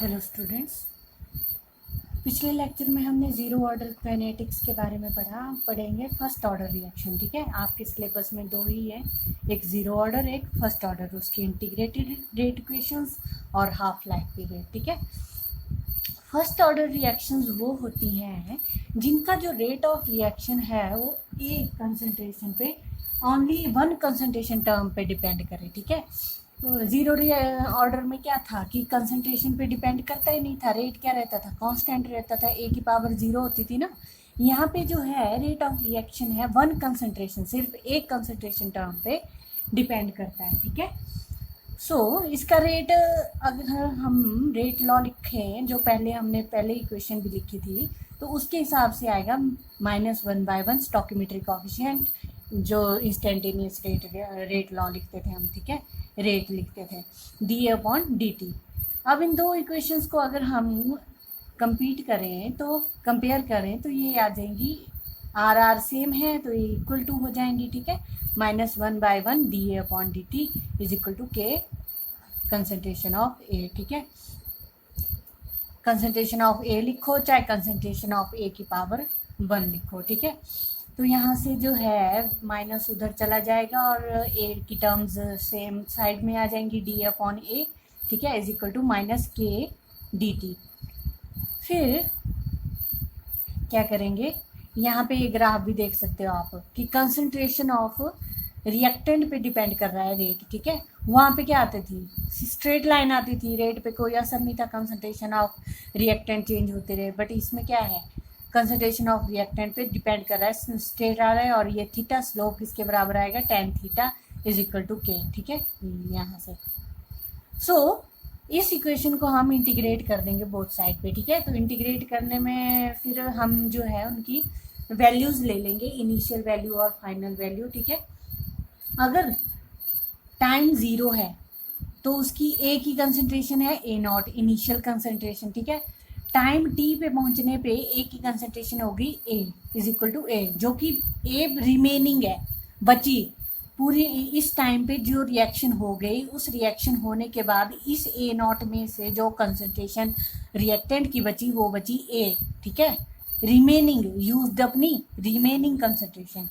Hello students, पिछले lecture में हमने ज़ीरो ऑर्डर काइनेटिक्स के बारे में पढ़ेंगे फर्स्ट ऑर्डर रिएक्शन। ठीक है, आपके सिलेबस में दो ही है, एक ज़ीरो ऑर्डर, एक फर्स्ट ऑर्डर। उसकी इंटीग्रेटेड रेट इक्वेशंस और हाफ लाइफ पीरियड। ठीक है, फर्स्ट ऑर्डर रिएक्शंस वो होती हैं जिनका जो रेट ऑफ रिएक्शन है वो एक कंसंट्रेशन पे, ओनली वन कंसंट्रेशन टर्म पे डिपेंड करे। ठीक है, ज़ीरो ऑर्डर में क्या था कि कंसंट्रेशन पे डिपेंड करता ही नहीं था, रेट क्या रहता था, कांस्टेंट रहता था, ए की पावर ज़ीरो होती थी ना। यहाँ पे जो है रेट ऑफ रिएक्शन है वन कंसंट्रेशन, सिर्फ एक कंसंट्रेशन टर्म पे डिपेंड करता है। ठीक है, इसका रेट, अगर हम रेट लॉ लिखें जो हमने पहले इक्वेशन भी लिखी थी, तो उसके हिसाब से आएगा -1/1 स्टोकियोमेट्रिक कोएफिशिएंट, जो इंस्टेंटेनियस रेट लॉ लिखते थे हम। ठीक है, रेट लिखते थे d/dt। अब इन दो इक्वेशंस को अगर हम कंपेयर करें तो ये आ जाएंगी, आर सेम है तो ये इक्वल टू हो जाएंगी। ठीक है, -1/1 dA/dt is equal to K concentration of A. ठीक है, कंसंट्रेशन ऑफ ए लिखो चाहे कंसंट्रेशन ऑफ ए की पावर 1 लिखो। ठीक है, तो यहाँ से जो है माइनस उधर चला जाएगा और ए की टर्म्स सेम साइड में आ जाएंगी, d/a। ठीक है, is equal to -K dt। फिर क्या करेंगे, यहाँ पे ये ग्राफ भी देख सकते हो आप कि कंसंट्रेशन ऑफ रिएक्टेंट पे डिपेंड कर रहा है रेट। ठीक है, वहाँ पे क्या आती थी, स्ट्रेट लाइन आती थी, रेट पे कोई असर नहीं था, कंसंट्रेशन ऑफ रिएक्टेंट चेंज होते रहे। बट इसमें क्या है, कंसंट्रेशन ऑफ रिएक्टेंट पे डिपेंड कर रहा है, स्ट्रेट आ रहा है, और ये थीटा स्लोप किसके बराबर आएगा, tan theta is equal to K। ठीक है, यहाँ से इस इक्वेशन को हम इंटीग्रेट कर देंगे बोथ साइड पे। ठीक है, तो इंटीग्रेट करने में फिर हम जो है उनकी वैल्यूज ले लेंगे, इनिशियल वैल्यू और फाइनल वैल्यू। ठीक है, अगर टाइम 0 है तो उसकी ए की कंसंट्रेशन है A0, इनिशियल कंसंट्रेशन। ठीक है, टाइम टी पे पहुंचने पे ए की कंसंट्रेशन होगी ए इज इक्वल टू ए, जो कि ए रिमेनिंग है, बची पूरी इस टाइम पे जो रिएक्शन हो गई, उस रिएक्शन होने के बाद इस A0 में से जो कंसंट्रेशन रिएक्टेंट की बची वो बची ए। ठीक है, रिमेनिंग यूज्ड अप नहीं, रिमेनिंग कंसंट्रेशन।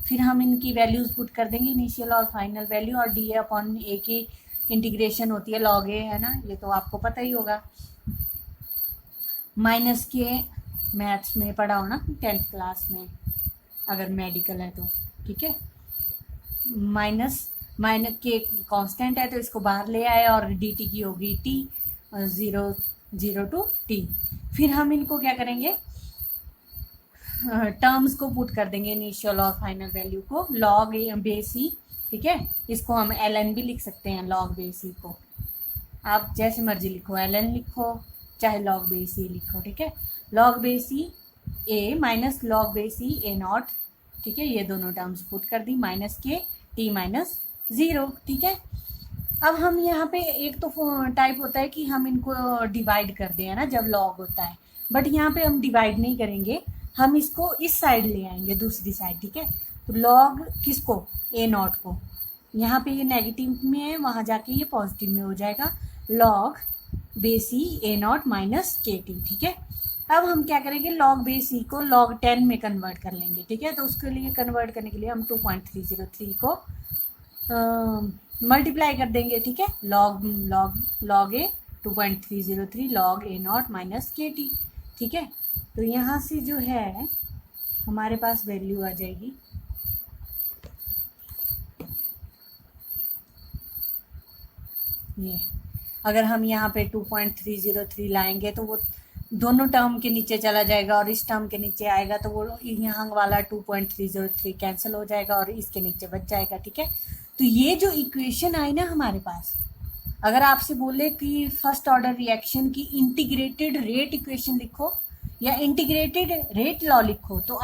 फिर हम इनकी वैल्यूज पुट कर देंगे, इनिशियल और फाइनल वैल्यू, और dA/a की इंटीग्रेशन होती है log a, है ना, ये तो आपको पता ही होगा। -K मैथ्स में पढ़ा हो ना 10th क्लास में, अगर मेडिकल है तो। ठीक है, K कांस्टेंट है तो इसको बाहर ले आए, और dt की होगी t, 0 to t। फिर हम इनको क्या करेंगे, टर्म्स को पुट कर देंगे, इनिशियल और फाइनल वैल्यू को, log बेस ई। ठीक है, इसको हम ln भी लिख सकते हैं, log बेस ई को आप जैसे मर्जी लिखो, ln लिखो चाहे log बेस ई लिखो। ठीक है, log base E a minus log base E A0। ठीक है, ये दोनों टर्म्स पुट कर दी, -K t -0। ठीक है, अब हम यहाँ पे एक तो टाइप होता है कि हम इनको डिवाइड कर दें, है ना, जब log होता है, बट यहाँ पे हम डिवाइड नहीं करेंगे, हम इसको इस साइड ले आएंगे, दूसरी साइड। ठीक है, तो log किसको, A0 को, यहाँ पे ये नेगेटिव में है, वहाँ जाके ये पॉजिटिव में हो जाएगा, log बेस ई A0 -KT। ठीक है, अब हम क्या करेंगे, log बेस ई को log 10 में कन्वर्ट कर लेंगे। ठीक है, तो उसके लिए कन्वर्ट करने के लिए हम 2.303 को मल्टीप्लाई कर देंगे। ठीक है, log A 2.303 log A0 -KT। ठीक है, तो यहाँ से जो है हमारे पास वैल्यू आ जाएगी, ये अगर हम यहाँ पे 2.303 लाएंगे तो वो दोनों टर्म के नीचे चला जाएगा, और इस टर्म के नीचे आएगा तो वो यहाँ वाला 2.303 कैंसिल हो जाएगा और इसके नीचे बच जाएगा। ठीक है, तो ये जो इक्वेशन आई ना हमारे पास, अगर आपसे बोले कि फर्स्ट ऑर्डर रिएक्शन की इंटीग्रेटेड रेट इक्वेशन लिखो या इंटीग्रेटेड रेट लॉ लिखो, तो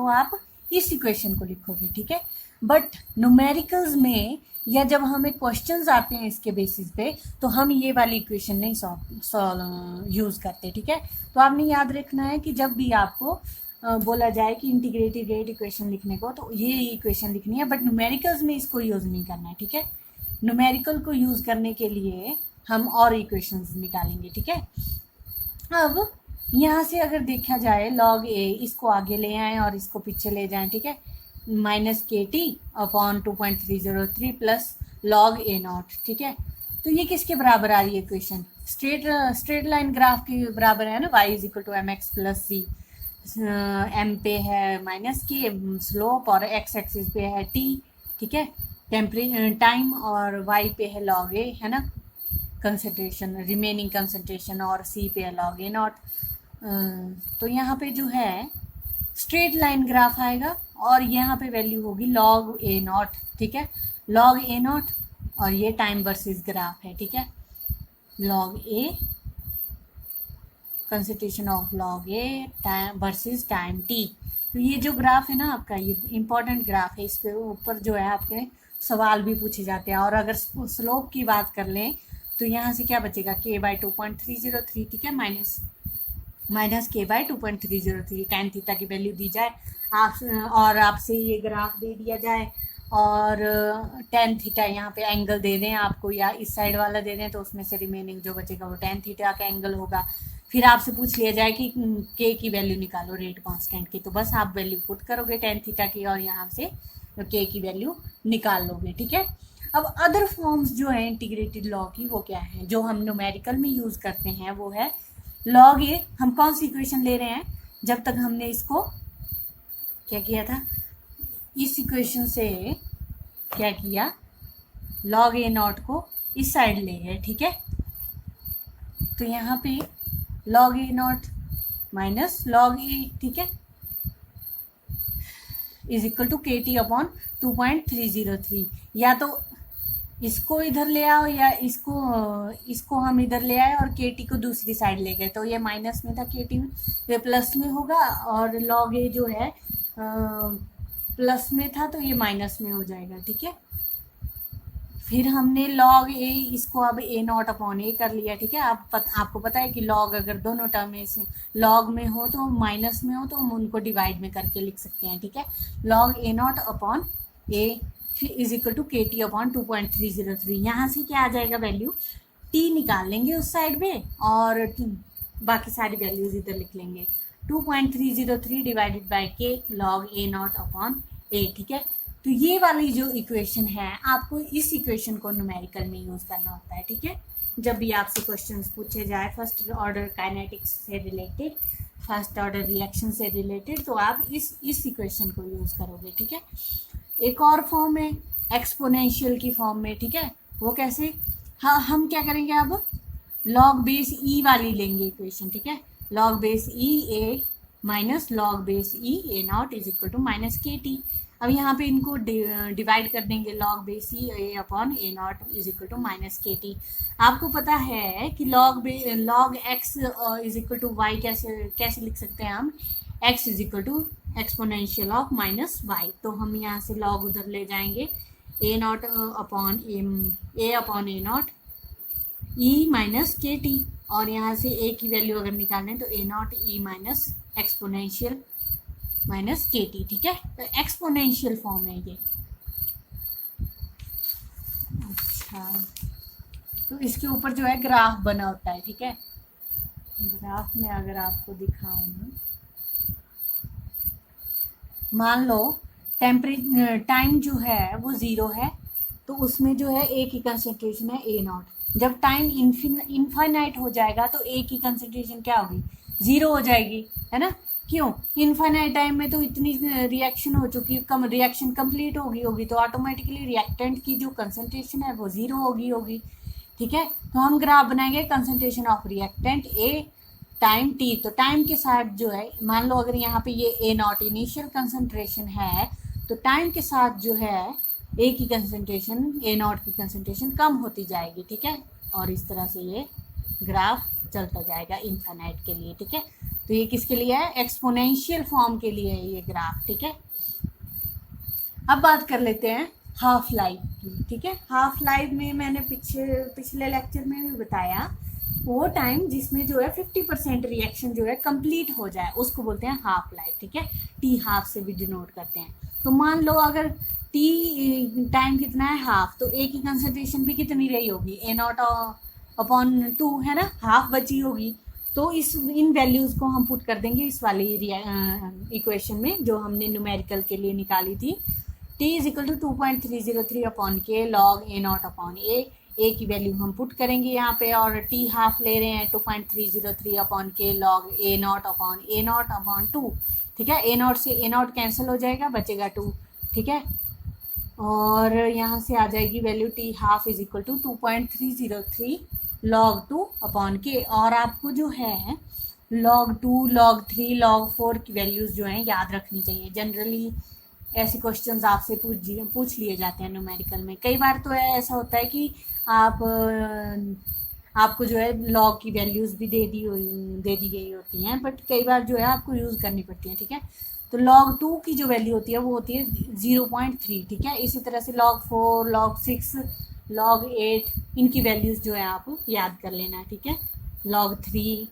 आप इस इक्वेशन को लिखोगे। ठीक है, बट न्यूमेरिकल्स में या जब हमें क्वेश्चंस आते हैं इसके बेसिस पे, तो हम ये वाली इक्वेशन नहीं यूज़ करते। ठीक है, तो आपने याद रखना है कि जब भी आपको बोला जाए कि इंटीग्रेटेड रेट इक्वेशन लिखने को, तो ये इक्वेशन लिखनी है, बट न्यूमेरिकल्स में इसको यूज़ नहीं करना है। ठीक है, न्यूमेरिकल को यूज़ करने के लिए हम और इक्वेशंस निकालेंगे, ठीक है। अब यहाँ से अगर देखा जाए log a, इसको आगे ले आएँ और इसको पीछे ले जाएं, ठीक है, -kt/2.303 plus log a not, ठीक है। तो ये किसके बराबर आ रही है इक्वेशन? स्ट्रेट लाइन ग्राफ के बराबर है ना, y is equal to mx plus c, m पे है -k स्लोप और x एक्सिस पे है t, ठीक है, टाइम, और y पे है log a, है ना, कंसंट्रेशन, रिमेनिंग कंसंट्रेशन, और c पे है log a नॉट। तो यहाँ पे जो है स्ट्रेट लाइन ग्राफ आएगा और यहाँ पे वैल्यू होगी log a नॉट, ठीक है, log a नॉट, और ये टाइम वर्सेस ग्राफ है, ठीक है, log a concentration of log a time versus time t। तो ये जो ग्राफ है ना आपका, ये इंपॉर्टेंट ग्राफ है, इस पे ऊपर जो है आपके सवाल भी पूछे जाते हैं। और अगर स्लोप की बात कर लें तो यहाँ से क्या बचेगा, k/2.303, ठीक है, माइनस k/2.303, tan थीटा की वैल्यू दी जाए और आपसे ये ग्राफ दे दिया जाए और tan थीटा यहाँ पे एंगल दे दें आपको, या इस साइड वाला दे दें, तो उसमें से रिमेनिंग जो बचेगा वो tan थीटा का एंगल होगा। फिर आपसे पूछ लिया जाए कि k की वैल्यू निकालो रेट कांस्टेंट की, तो बस आप वैल्यू पुट करोगे tan थीटा की और यहाँ से k की वैल्यू निकाल लोगे, ठीक है। अब अदर फॉर्म्स जो है इंटीग्रेटेड लॉ की, वो क्या है, जो हम न्यूमेरिकल में यूज़ करते हैं, वो है log a। हम कौन सी इक्वेशन ले रहे हैं, जब तक हमने इसको क्या किया था, इस इक्वेशन से क्या किया, log a नॉट को इस साइड ले गए, ठीक है। तो यहाँ पे log a नॉट माइनस log a, ठीक है, इज इक्वल टू kt/2.303। या तो इसको इधर ले आओ या इसको हम इधर ले आए और kt को दूसरी साइड ले गए, तो ये माइनस में था, kt ये प्लस में होगा, और log a जो है प्लस में था तो ये माइनस में हो जाएगा, ठीक है। फिर हमने log a इसको अब a नॉट अपॉन a कर लिया, ठीक है। आपको पता है कि log अगर दोनों टर्म में log में हो तो माइनस में हो तो हम उनको डिवाइड में करके लिख सकते हैं, ठीक है। log a not upon a फिर इज इक्वल टू kt/2.303। यहाँ से क्या आ जाएगा वैल्यू, t निकाल लेंगे उस साइड में और बाकी सारी वैल्यूज इधर लिख लेंगे, 2.303 divided by k log a not upon a, ठीक है। तो ये वाली जो इक्वेशन है, आपको इस इक्वेशन को न्यूमेरिकल में यूज़ करना होता है, ठीक है। जब भी आपसे क्वेश्चंस पूछे जाए फर्स्ट ऑर्डर काइनेटिक्स से रिलेटेड, फर्स्ट ऑर्डर रिएक्शन से रिलेटेड, तो आप इस इक्वेशन को यूज़ करोगे, ठीक है। एक और फॉर्म है एक्सपोनेंशियल की फॉर्म में, ठीक है। वो कैसे, हाँ, हम क्या करेंगे, अब log बेस e वाली लेंगे इक्वेशन, ठीक है। log base e a minus log base e a naught is equal to minus kt। अब यहाँ पे इनको डिवाइड कर देंगे, log base e a upon a naught is equal to minus kt। आपको पता है कि log x is equal to y कैसे लिख सकते हैं हम, x is equal to exponential of minus y। तो हम यहाँ से log उधर ले जाएंगे, a not upon a not e minus kt, और यहाँ से a की वैल्यू अगर निकालें तो a not e minus exponential minus kt, ठीक है। तो एक्सपोनेंशियल फॉर्म है ये। अच्छा, तो इसके ऊपर जो है ग्राफ बना होता है, ठीक है। ग्राफ में अगर आपको दिखाऊं, मान लो टाइम जो है वो 0 है, तो उसमें जो है a की कंसंट्रेशन है a नॉट। जब टाइम इनफाइनाइट हो जाएगा तो a की कंसंट्रेशन क्या होगी, 0 हो जाएगी, है ना। क्यों, इनफाइनाइट टाइम में तो इतनी रिएक्शन हो चुकी, रिएक्शन कंप्लीट होगी तो ऑटोमेटिकली रिएक्टेंट की जो कंसंट्रेशन है वो 0 होगी, ठीक है। तो हम ग्राफ बनाएंगे concentration of reactant a time t। तो टाइम के साथ जो है, मान लो अगर यहाँ पे ये a नॉट इनिशियल कंसंट्रेशन है, तो टाइम के साथ जो है a की कंसंट्रेशन, a नॉट की कंसंट्रेशन कम होती जाएगी, ठीक है। और इस तरह से ये ग्राफ चलता जाएगा इनफाइनाइट के लिए, ठीक है। तो ये किसके लिए है, एक्सपोनेंशियल फॉर्म के लिए है ये ग्राफ, ठीक है। अब बात कर लेते हैं हाफ लाइफ की, ठीक है। हाफ लाइफ में मैंने पिछले लेक्चर में भी बताया, वो टाइम जिसमें जो है 50% रिएक्शन जो है कंप्लीट हो जाए उसको बोलते हैं हाफ लाइफ, ठीक है। टी हाफ से भी डिनोट करते हैं। तो मान लो अगर टी टाइम कितना है, हाफ, तो ए की कंसंट्रेशन भी कितनी रही होगी, ए नॉट अपॉन 2 है ना, हाफ बची होगी, तो इन वैल्यूज़ को हम पुट कर देंगे इस वाली इक्वेशन में जो हमने न्यूमेरिकल के लिए निकाली थी। t is equal to 2.303 upon K log A naught upon A की वैल्यू हम पुट करेंगे यहाँ पे, और t हाफ ले रहे हैं 2.303 upon K log A naught upon 2, ठीक है। ए नॉट से ए नॉट कैंसिल हो जाएगा, बचेगा 2, ठीक है। और यहाँ से आ जाएगी value t half is equal to 2.303 log 2 upon K, और आपको जो है log 2, log 3, log 4 की वैल्यूज़ जो हैं याद रखनी चाहिए। जनरली ऐसे क्वेश्चंस आपसे पूछ लिए जाते हैं न्यूमेरिकल में। कई बार तो ऐसा होता है कि आपको जो है log की वैल्यूज़ भी दे दी गई होती हैं, बट कई बार जो है आपको यूज़ करनी पड़ती है, ठीक है। तो log 2 की जो वैल्यू होती है वो होती है 0.3, ठीक है। इसी तरह से log 4, log 6, log 8 इनकी वैल्यूज़ जो है आप याद कर लेना है, ठीक है। log 3,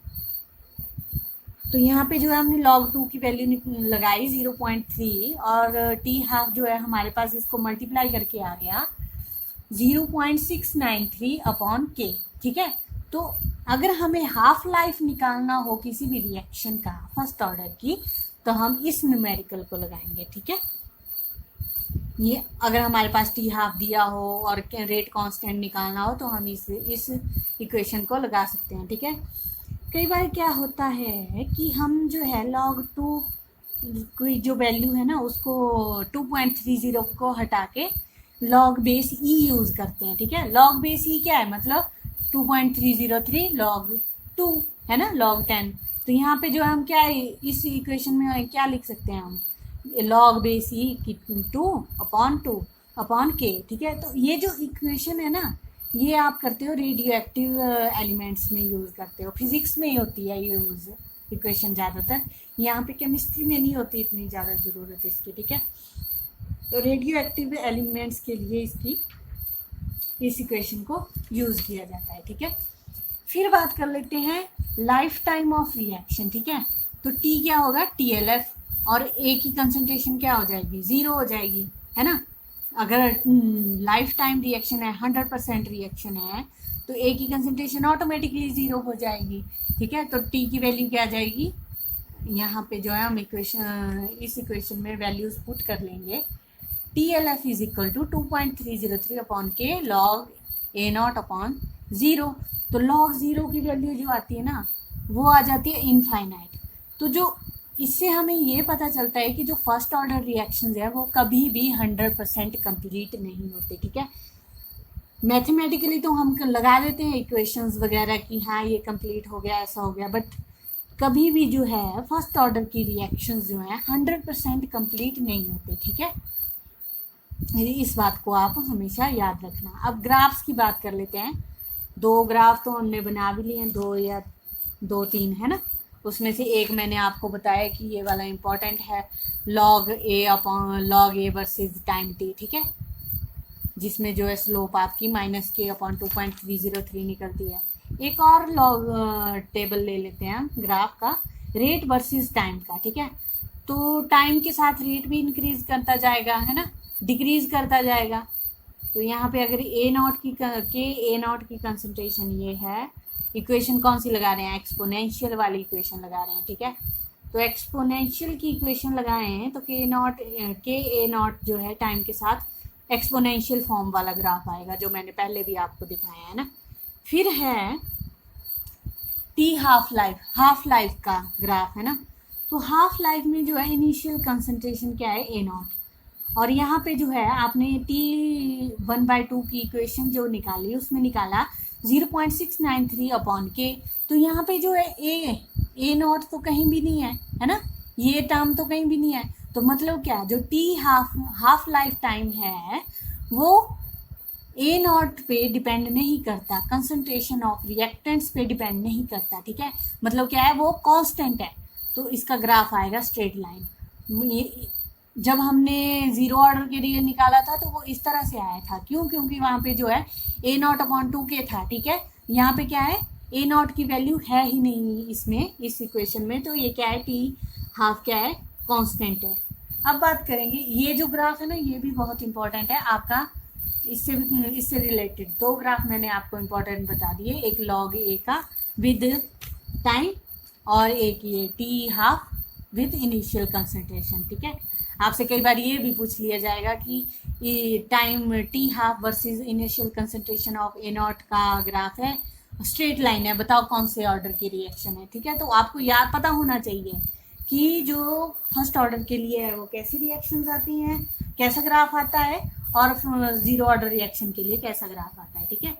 तो यहाँ पे जो है हमने log 2 की वैल्यू लगाई 0.3, और t हाफ जो है हमारे पास इसको मल्टीप्लाई करके आ गया 0.693 अपॉन के, ठीक है। तो अगर हमें हाफ लाइफ निकालना हो किसी भी रिएक्शन का फर्स्ट ऑर्डर की, तो हम इस न्यूमेरिकल को लगाएंगे, ठीक है। ये अगर हमारे पास टी हाफ दिया हो और रेट कांस्टेंट निकालना हो तो हम इस इक्वेशन को लगा सकते हैं, ठीक है। कई बार क्या होता है कि हम जो है log 2 की जो वैल्यू है ना उसको 2.30 को हटा के log बेस e यूज़ करते हैं, ठीक है। log बेस e क्या है, मतलब 2.303 log 2 है ना, log 10। तो यहाँ पे जो हम क्या इस इक्वेशन में क्या लिख सकते हैं, हम log बेस e की 2 अपॉन के, ठीक है। तो ये जो इक्वेशन है ना, ये आप करते हो रेडियो एक्टिव एलिमेंट्स में यूज़ करते हो, फिजिक्स में ही होती है यूज़ इक्वेशन ज़्यादातर, यहाँ पे केमिस्ट्री में नहीं होती इतनी ज़्यादा ज़रूरत इसकी, ठीक है। तो रेडियो एक्टिव एलिमेंट्स के लिए इस इक्वेशन को यूज़ किया जाता है, ठीक है। फिर बात कर लेते हैं लाइफ टाइम ऑफ रिएक्शन, ठीक है। तो टी क्या होगा, TLF, और ए की कंसंट्रेशन क्या हो जाएगी, 0 हो जाएगी, है ना। अगर लाइफ टाइम रिएक्शन है, 100% रिएक्शन है, तो ए की कंसंट्रेशन ऑटोमेटिकली 0 हो जाएगी, ठीक है। तो टी की वैल्यू क्या आ जाएगी, यहाँ पे जो है हम इस इक्वेशन में वैल्यूज पुट कर लेंगे। TLF is equal to 2.303 upon K log A naught upon 0। तो log 0 की वैल्यू जो आती है ना वो आ जाती है इनफाइनाइट। तो जो इससे हमें ये पता चलता है कि जो फर्स्ट ऑर्डर रिएक्शंस है वो कभी भी 100% कंप्लीट नहीं होते, ठीक है। मैथमेटिकली तो हम लगा देते हैं इक्वेशंस वगैरह कि हाँ ये कंप्लीट हो गया, ऐसा हो गया, बट कभी भी जो है फर्स्ट ऑर्डर की रिएक्शंस जो है 100% कंप्लीट नहीं होते, ठीक है। इस बात को आप हमेशा याद रखना। अब ग्राफ्स की बात कर लेते हैं। 2 ग्राफ तो हमने बना भी लिए, 2 या 2-3 है ना। उसमें से एक मैंने आपको बताया कि ये वाला इम्पोर्टेंट है, log A versus time t, ठीक है, जिसमें जो है स्लोप आपकी -k/2.303 निकलती है। एक और लॉग टेबल ले लेते हैं ग्राफ का, रेट वर्सेस टाइम का, ठीक है। तो टाइम के साथ रेट भी इंक्रीज करता जाएगा, है ना, डिक्रीज करता जाएगा। तो यहाँ पे अगर ए नॉट की कंसंट्रेशन ये है, इक्वेशन कौन सी लगा रहे हैं, एक्सपोनेंशियल वाली इक्वेशन लगा रहे हैं, ठीक है। तो एक्सपोनेंशियल की इक्वेशन लगाए हैं तो के ए नॉट जो है टाइम के साथ एक्सपोनेंशियल फॉर्म वाला ग्राफ आएगा, जो मैंने पहले भी आपको दिखाया है ना। फिर है टी हाफ लाइफ का ग्राफ, है ना। तो हाफ लाइफ में जो है इनिशियल कंसंट्रेशन क्या है, ए नॉट, और यहाँ पे जो है आपने T1/2 की इक्वेशन जो निकाली उसमें निकाला 0.693 अपॉन के। तो यहाँ पे जो है ए नॉट तो कहीं भी नहीं है ना, ये टर्म तो कहीं भी नहीं है। तो मतलब क्या, जो टी हाफ लाइफ टाइम है वो ए नॉट पे डिपेंड नहीं करता, कंसंट्रेशन ऑफ रिएक्टेंट्स पे डिपेंड नहीं करता, ठीक है। मतलब क्या है, वो कांस्टेंट है। तो इसका ग्राफ आएगा स्ट्रेट लाइन। जब हमने 0 ऑर्डर के लिए निकाला था तो वो इस तरह से आया था, क्योंकि वहाँ पे जो है A0/2 था, ठीक है। यहाँ पे क्या है, ए नॉट की वैल्यू है ही नहीं इसमें, इस इक्वेशन में। तो ये क्या है, टी हाफ क्या है, कांस्टेंट है। अब बात करेंगे, ये जो ग्राफ है ना ये भी बहुत इंपॉर्टेंट है आपका इससे रिलेटेड दो ग्राफ मैंने आपको इम्पोर्टेंट बता दिए, एक लॉग ए का विद टाइम और एक ये T half with initial concentration. ठीक है, आपसे कई बार ये भी पूछ लिया जाएगा कि ये time T half versus initial concentration of A not का ग्राफ है, स्ट्रेट लाइन है, बताओ कौन से ऑर्डर की रिएक्शन है। ठीक है, तो आपको याद पता होना चाहिए कि जो फर्स्ट ऑर्डर के लिए है वो कैसी रिएक्शंस आती हैं, कैसा ग्राफ आता है, और जीरो ऑर्डर रिएक्शन के लिए कैसा ग्राफ आता है। ठीक है,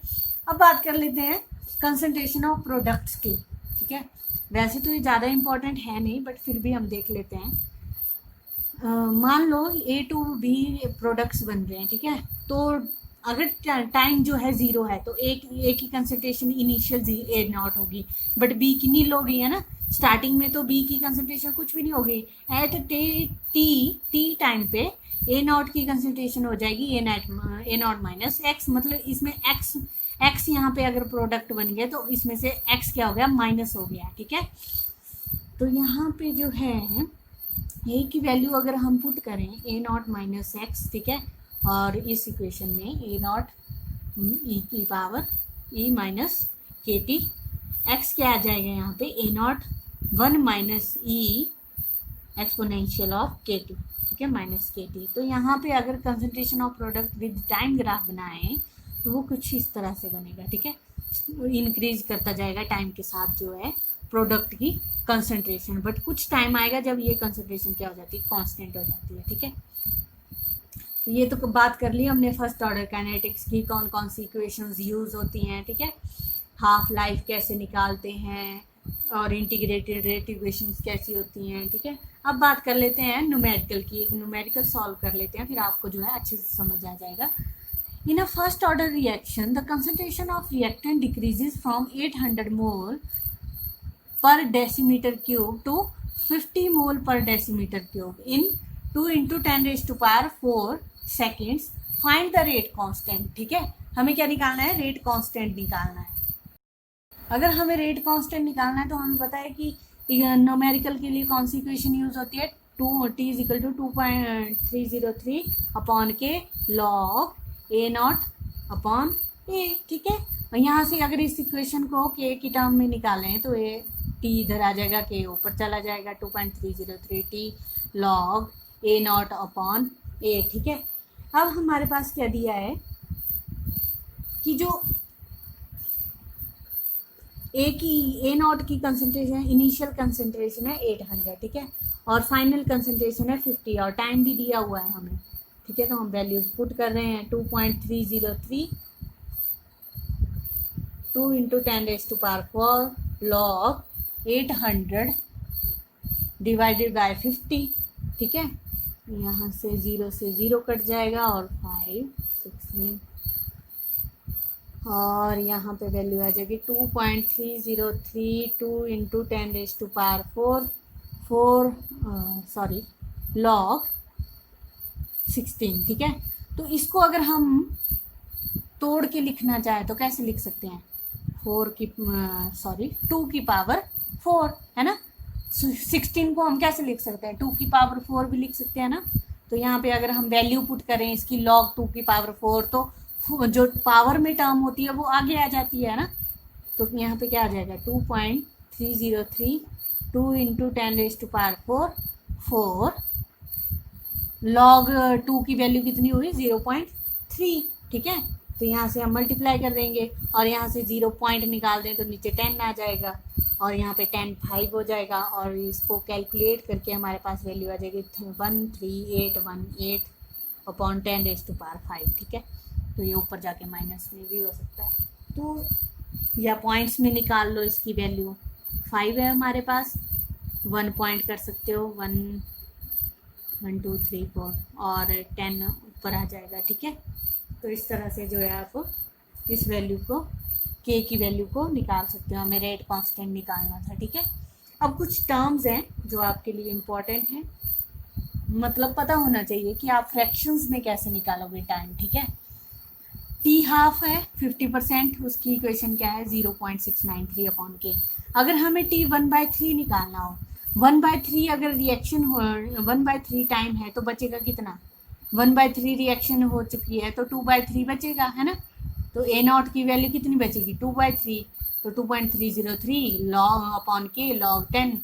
अब बात कर लेते हैं कंसंट्रेशन ऑफ प्रोडक्ट्स की। ठीक है, वैसे तो ये ज़्यादा इंपॉर्टेंट है नहीं, बट फिर भी हम देख लेते हैं। मान लो ए टू बी प्रोडक्ट्स बन रहे हैं। ठीक है, तो अगर टाइम जो है जीरो है तो एक की कंसंट्रेशन इनिशियल ए नॉट होगी, बट बी की नील हो गई है ना, स्टार्टिंग में तो बी की कंसंट्रेशन कुछ भी नहीं होगी। एट टी टाइम पे ए नॉट की कंसंट्रेशन हो जाएगी ए नॉट माइनस एक्स, मतलब इसमें एक्स यहाँ पे अगर प्रोडक्ट बन गया तो इसमें से एक्स क्या हो गया, माइनस हो गया। ठीक है, तो यहाँ पे जो है ए की वैल्यू अगर हम पुट करें ए नॉट माइनस एक्स, ठीक है, और इस इक्वेशन में ए नॉट ई की power E minus K T, X क्या आ जाएगा यहाँ पे A naught 1 minus E exponential of K T. ठीक है, माइनस के टी। तो यहाँ पे अगर concentration of product with time graph बनाएं तो वो कुछ इस तरह से बनेगा। ठीक है, इंक्रीज करता जाएगा टाइम के साथ जो है प्रोडक्ट की कंसंट्रेशन, बट कुछ टाइम आएगा जब ये कंसंट्रेशन क्या हो जाती है, कांस्टेंट हो जाती है। ठीक है, तो ये तो बात कर ली हमने फर्स्ट ऑर्डर काइनेटिक्स की, कौन कौन सी इक्वेशंस यूज होती हैं। ठीक है, हाफ लाइफ कैसे निकालते हैं और इंटीग्रेटेड रेट इक्वेशंस कैसी होती हैं। ठीक है, अब बात कर लेते हैं न्यूमेरिकल की, एक न्यूमेरिकल सॉल्व कर लेते हैं, फिर आपको जो है अच्छे से समझ आ जाएगा। In a first order reaction the concentration of reactant decreases from 800 mole per decimetre cube to 50 mole per decimetre cube in 2 × 10⁴ seconds. Find the rate constant. ठीक है, हमें क्या निकालना है, रेट कांस्टेंट निकालना है। अगर हमें रेट कांस्टेंट निकालना है तो हमें पता है कि न्यूमेरिकल के लिए कौन सी इक्वेशन यूज होती है, t = 2.303 upon K log A naught upon A. ठीक है, और यहाँ से अगर इस इक्वेशन को के की टर्म में निकालें तो ये टी इधर आ जाएगा, के ऊपर चला जाएगा, 2.303 T log A naught upon A. ठीक है, अब हमारे पास क्या दिया है कि जो ए नॉट की कंसंट्रेशन, इनिशियल कंसंट्रेशन है 800। ठीक है, और फाइनल कंसंट्रेशन है 50, और टाइम भी दिया हुआ है हमें। ठीक है, तो हम वैल्यूज पुट कर रहे हैं 2.303 2 × 10⁴ लॉग 800 डिवाइडेड बाय 50। ठीक है, यहाँ से 0 से 0 कट जाएगा और 5 6 में, और यहाँ पे वैल्यू आ जाएगी 2.303 2 × 10⁴ लॉग 16। ठीक है, तो इसको अगर हम तोड़ के लिखना चाहे तो कैसे लिख सकते हैं, 2 की पावर 4 है ना। 16 को हम कैसे लिख सकते हैं, 2 की पावर 4 भी लिख सकते हैं ना। तो यहाँ पे अगर हम वैल्यू पुट करें इसकी लॉग 2 की पावर 4, तो जो पावर में टर्म होती है वो आगे आ जाती है ना। तो यहाँ पे क्या आ जाएगा, 2.303 2 × 10⁴ 4 लॉग 2 की वैल्यू कितनी हुई, 0.3। ठीक है, तो यहाँ से हम मल्टीप्लाई कर देंगे और यहाँ से 0 पॉइंट निकाल दें तो नीचे 10 आ जाएगा, और यहाँ पे 10 5 हो जाएगा, और इसको कैलकुलेट करके हमारे पास वैल्यू आ जाएगी 13818 अपॉन 10⁵। ठीक है, तो ये ऊपर जाके माइनस में भी हो सकता है, तो या पॉइंट्स में निकाल लो, इसकी वैल्यू 5 है हमारे पास, 1 पॉइंट कर सकते हो, 1 1 2 3 4 और 10 ऊपर आ जाएगा। ठीक है, तो इस तरह से जो है आप इस वैल्यू को, के की वैल्यू को निकाल सकते हो। हमें रेट कांस्टेंट निकालना था। ठीक है, अब कुछ टर्म्स हैं जो आपके लिए इम्पोर्टेंट हैं, मतलब पता होना चाहिए कि आप फ्रैक्शंस में कैसे निकालोगे टाइम। ठीक है, टी हाफ है 50%, उसकी इक्वेशन क्या है 0.693 अपॉन के। अगर हमें टी 1/3 निकालना हो, 1/3 अगर रिएक्शन हो 1/3 टाइम है तो बचेगा कितना, 1/3 रिएक्शन हो चुकी है तो 2/3 बचेगा, है ना। तो ए नॉट की वैल्यू कितनी बचेगी, 2/3। तो 2.303 log upon K log 10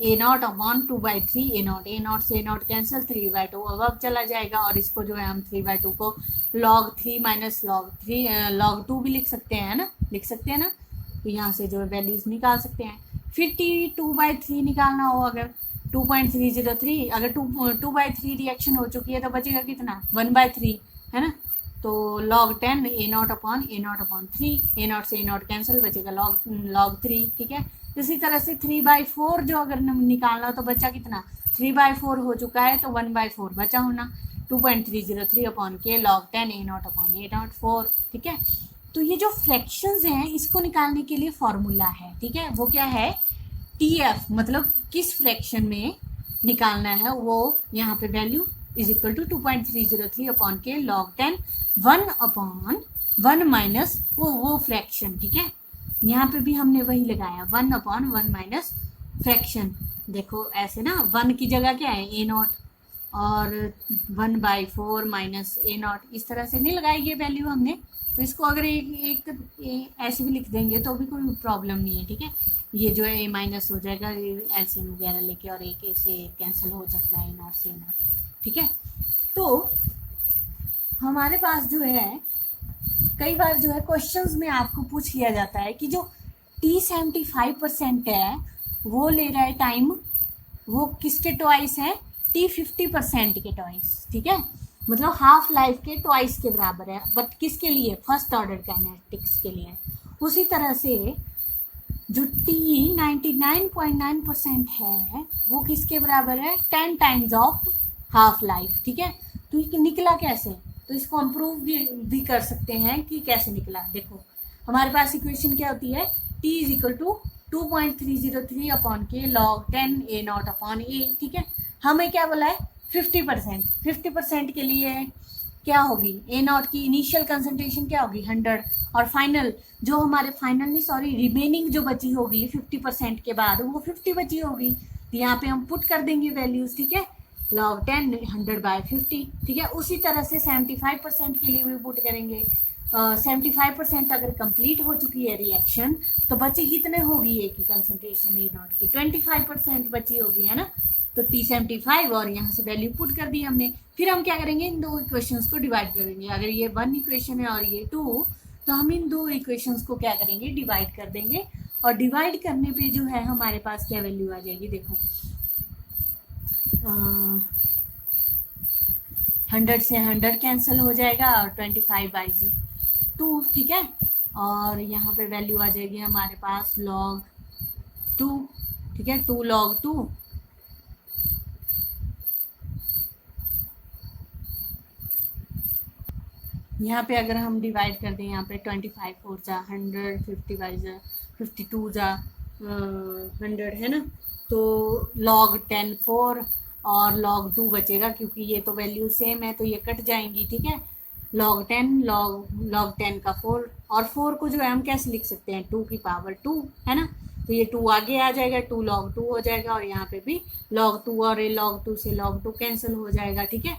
A naught upon 2/3 A not से ए नॉट कैंसिल, 3/2 अब चला जाएगा। और इसको जो है हम 3/2 को log 3 माइनस log 2 भी लिख सकते हैं, है ना, लिख सकते हैं ना। तो यहाँ से जो है वैल्यूज निकाल सकते हैं। फिर t 2/3 निकालना हो अगर 2.303, अगर 2/3 रिएक्शन हो चुकी है तो बचेगा कितना, 1/3, है ना। तो log 10 A naught upon 3, A not से ए नॉट कैंसिल, बचेगा log 3, ठीक है। इसी तरह से 3/4 जो अगर निकालना तो बचा कितना, 3/4 हो चुका है तो 1/4 बचा होना, 2.303 upon K log 10 A naught upon A not 4, ठीक है। तो ये जो फ्रैक्शंस हैं इसको निकालने के लिए फॉर्मूला है, ठीक है। वो क्या है, TF, मतलब किस फ्रैक्शन में निकालना है, वो यहाँ पे value is equal to 2.303 upon K log 10 1 upon 1 minus वो फ्रैक्शन, ठीक है। यहाँ पे भी हमने वही लगाया 1 अपॉन 1 माइनस फ्रैक्शन। देखो ऐसे ना, 1 की जगह क्या है ए नॉट, और 1/4 माइनस ए नॉट, इस तरह से नहीं लगाई ये वैल्यू हमने। तो इसको अगर एक ऐसे भी लिख देंगे तो भी कोई प्रॉब्लम नहीं है, ठीक है। ये जो है ए माइनस हो जाएगा एलसीएम वगैरह लेके, और एक से कैंसिल हो सकता है ए नॉट से ए नॉट, ठीक है। तो हमारे पास जो है कई बार जो है क्वेश्चंस में आपको पूछ लिया जाता है कि जो T75% है वो ले रहा है टाइम, वो किसके ट्वाइस है, T50% के ट्वाइस, ठीक है। मतलब हाफ लाइफ के ट्वाइस के बराबर है, बट किसके लिए, फर्स्ट ऑर्डर काइनेटिक्स के लिए। उसी तरह से जो T99.9% है वो किसके बराबर है, 10 टाइम्स ऑफ हाफ लाइफ, ठीक है। तो ये निकला कैसे, तो इसको हम प्रूव भी कर सकते हैं कि कैसे निकला। देखो हमारे पास इक्वेशन क्या होती है, T is equal to 2.303 upon K log 10 A naught upon A, ठीक है। हमें क्या बोला है, 50% के लिए क्या होगी, ए नॉट की इनिशियल कंसंट्रेशन क्या होगी 100, और फाइनल जो हमारे रिमेनिंग जो बची होगी 50% के बाद वो 50 बची होगी। तो यहाँ पे हम पुट कर देंगे वैल्यूज, ठीक है, log 10 100/50, ठीक है। उसी तरह से 75% के लिए भी पुट करेंगे। 75% अगर कंप्लीट हो चुकी है रिएक्शन तो बची कितने होगी ए की कंसंट्रेशन, ए नॉट की 25% बची होगी, है ना। तो T75 और यहाँ से वैल्यू पुट कर दी हमने। फिर हम क्या करेंगे, इन दो इक्वेशंस को डिवाइड करेंगे। अगर ये 1 इक्वेशन है और ये 2, तो हम इन दो इक्वेशंस को क्या करेंगे, डिवाइड कर देंगे। और डिवाइड करने पे जो है हमारे पास क्या वैल्यू आ जाएगी, देखो 100 से 100 कैंसिल हो जाएगा और 25/2, ठीक है। और यहाँ पे वैल्यू आ जाएगी हमारे पास log 2, ठीक है, 2 log 2, यहाँ पे अगर हम डिवाइड कर दें, यहाँ पे 25 4 जा 100, 50 52 जा 100, है ना। तो log 10 4 और log 2 बचेगा, क्योंकि ये तो वैल्यू सेम है तो ये कट जाएंगी, ठीक है। log 10 log 10 का 4, और 4 को जो है हम कैसे लिख सकते हैं, 2 की पावर 2, है ना। तो ये 2 आगे आ जाएगा, 2 log 2 हो जाएगा, और यहाँ पे भी log 2 और log 2 से log 2 कैंसिल हो जाएगा, ठीक है।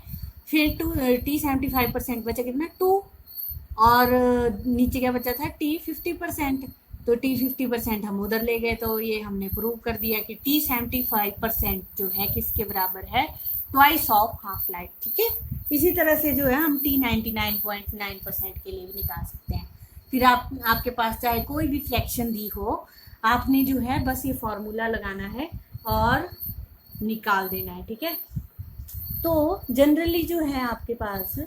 फिर T75% बचा कितना, 2, और नीचे क्या बचा था, T50%। तो T50% हम उधर ले गए, तो ये हमने प्रूव कर दिया कि T75% जो है किसके बराबर है, ट्वाइस ऑफ हाफ लाइफ, ठीक है। इसी तरह से जो है हम T99.9% के लिए भी निकाल सकते हैं। फिर आपके पास चाहे कोई भी फ्रैक्शन दी हो, आपने जो है बस ये फॉर्मूला लगाना है और निकाल देना है, ठीक है। तो जनरली जो है आपके पास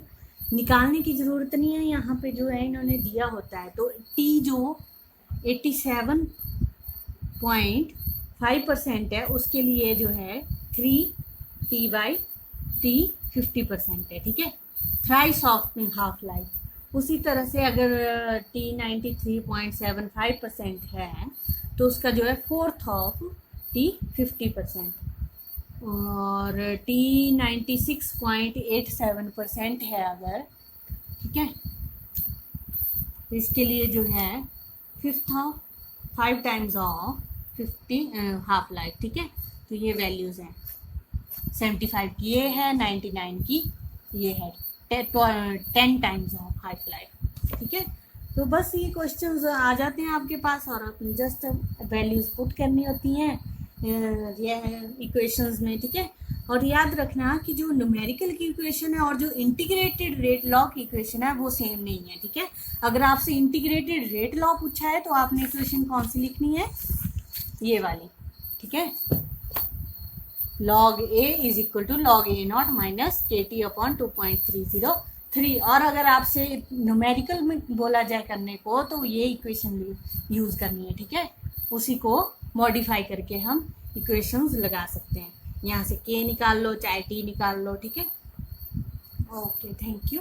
निकालने की ज़रूरत नहीं है, यहाँ पे जो है इन्होंने दिया होता है। तो T जो 87.5% है उसके लिए जो है 3T/T 50% है, ठीक है, थ्राइस ऑफ हाफ लाइफ। उसी तरह से अगर T 93.75% है तो उसका जो है 4th ऑफ T 50%, और T 96.87% है अगर, ठीक है, तो इसके लिए जो है 5th of 5 times of 50 half life, ठीक है। तो ये वैल्यूज हैं। 75 की ये है, 99 की ये है, 10 टाइम्स ऑफ हाफ लाइफ। ठीक है, तो बस ये क्वेश्चंस आ जाते हैं आपके पास और आपने जस्ट वैल्यूज पुट करनी होती हैं ये इक्वेशंस में। ठीक है, और याद रखना कि जो न्यूमेरिकल की इक्वेशन है और जो इंटीग्रेटेड रेट लॉ की इक्वेशन है वो सेम नहीं है। ठीक है, अगर आपसे इंटीग्रेटेड रेट लॉ पूछा है तो आपने इक्वेशन कौन सी लिखनी है, ये वाली। ठीक है, log a is equal to log a नॉट माइनस KT अपॉन 2.303। और अगर आपसे न्यूमेरिकल में बोला जाए करने को तो ये इक्वेशन यूज करनी है। ठीक है, उसी को मॉडिफाई करके हम इक्वेशंस लगा सकते हैं। यहाँ से k निकाल लो चाहे t निकाल लो। ठीक है, ओके, थैंक यू।